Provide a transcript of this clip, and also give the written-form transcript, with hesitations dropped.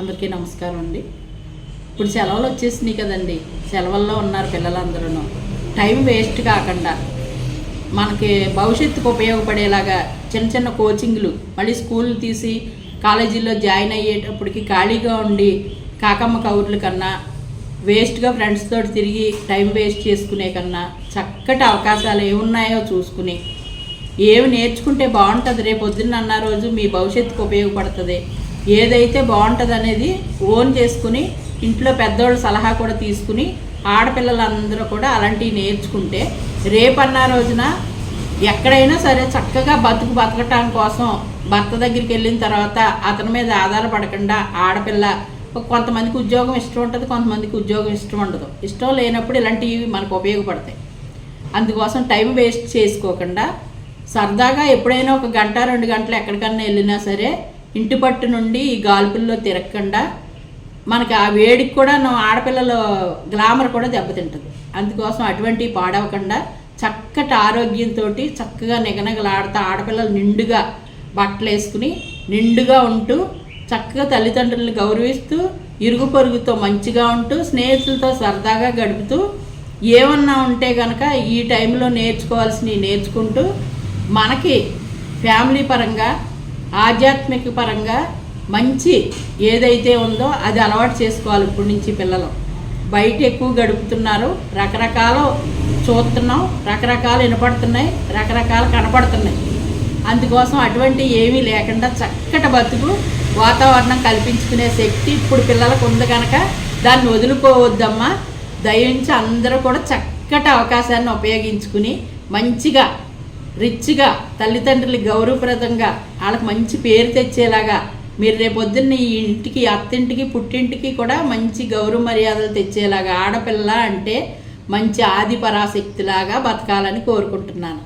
అందరికీ నమస్కారం అండి. ఇప్పుడు సెలవులు వచ్చేసినాయి కదండి. సెలవుల్లో ఉన్నారు పిల్లలందరూ. టైం వేస్ట్ కాకుండా మనకి భవిష్యత్తుకు ఉపయోగపడేలాగా చిన్న చిన్న కోచింగ్లు, మళ్ళీ స్కూల్ తీసి కాలేజీల్లో జాయిన్ అయ్యేటప్పటికి ఖాళీగా ఉండి కాకమ్మ కౌర్ల కన్నా, వేస్ట్గా ఫ్రెండ్స్ తోటి తిరిగి టైం వేస్ట్ చేసుకునే కన్నా చక్కటి అవకాశాలు ఏమున్నాయో చూసుకుని ఏమి నేర్చుకుంటే బాగుంటుంది, రేపు పొద్దున్న అన్న రోజు మీ భవిష్యత్తుకు ఉపయోగపడుతుంది, ఏదైతే బాగుంటుంది అనేది ఓన్ చేసుకుని ఇంట్లో పెద్దోళ్ళ సలహా కూడా తీసుకుని ఆడపిల్లలందరూ కూడా అలాంటివి నేర్చుకుంటే రేపన్న రోజున ఎక్కడైనా సరే చక్కగా బతకటం కోసం భర్త దగ్గరికి వెళ్ళిన తర్వాత అతని మీద ఆధారపడకుండా ఆడపిల్ల, కొంతమందికి ఉద్యోగం ఇష్టం ఉంటుంది, కొంతమందికి ఉద్యోగం ఇష్టం ఉండదు. ఇష్టం లేనప్పుడు ఇలాంటివి మనకు ఉపయోగపడతాయి. అందుకోసం టైం వేస్ట్ చేసుకోకుండా సరదాగా ఎప్పుడైనా ఒక గంట 2 గంటలు ఎక్కడికన్నా వెళ్ళినా సరే ఇంటి పట్టు నుండి ఈ గాల్పుల్లో తిరగకుండా మనకి ఆ వేడికి కూడా ఆడపిల్లల గ్లామర్ కూడా దెబ్బతింటుంది. అందుకోసం అటువంటి పాడవకుండా చక్కటి ఆరోగ్యంతో చక్కగా నిగనగలాడుతూ ఆడపిల్లలు నిండుగా బట్టలు వేసుకుని నిండుగా ఉంటూ చక్కగా తల్లిదండ్రులను గౌరవిస్తూ ఇరుగు పొరుగుతో మంచిగా ఉంటూ స్నేహితులతో సరదాగా గడుపుతూ ఏమన్నా ఉంటే కనుక ఈ టైంలో నేర్చుకోవాల్సినవి నేర్చుకుంటూ మనకి ఫ్యామిలీ పరంగా ఆధ్యాత్మిక పరంగా మంచి ఏదైతే ఉందో అది అలవాటు చేసుకోవాలి. ఇప్పటి నుంచి పిల్లలు బయట ఎక్కువ గడుపుతున్నారు, రకరకాలు చూస్తున్నాం, రకరకాలు వినపడుతున్నాయి, రకరకాలు కనపడుతున్నాయి. అందుకోసం అటువంటి ఏమీ లేకుండా చక్కటి బతుకు వాతావరణం కల్పించుకునే శక్తి ఇప్పుడు పిల్లలకు ఉంది కనుక దాన్ని వదులుకోవద్దమ్మా. దయించి అందరూ కూడా చక్కటి అవకాశాన్ని ఉపయోగించుకుని మంచిగా రిచ్గా తల్లిదండ్రులకి గౌరవప్రదంగా వాళ్ళకి మంచి పేరు తెచ్చేలాగా మీరు రేపొద్దున్న ఈ ఇంటికి, అత్తింటికి, పుట్టింటికి కూడా మంచి గౌరవ మర్యాదలు తెచ్చేలాగా ఆడపిల్ల అంటే మంచి ఆది పరాశక్తిలాగా బతకాలని కోరుకుంటున్నాను.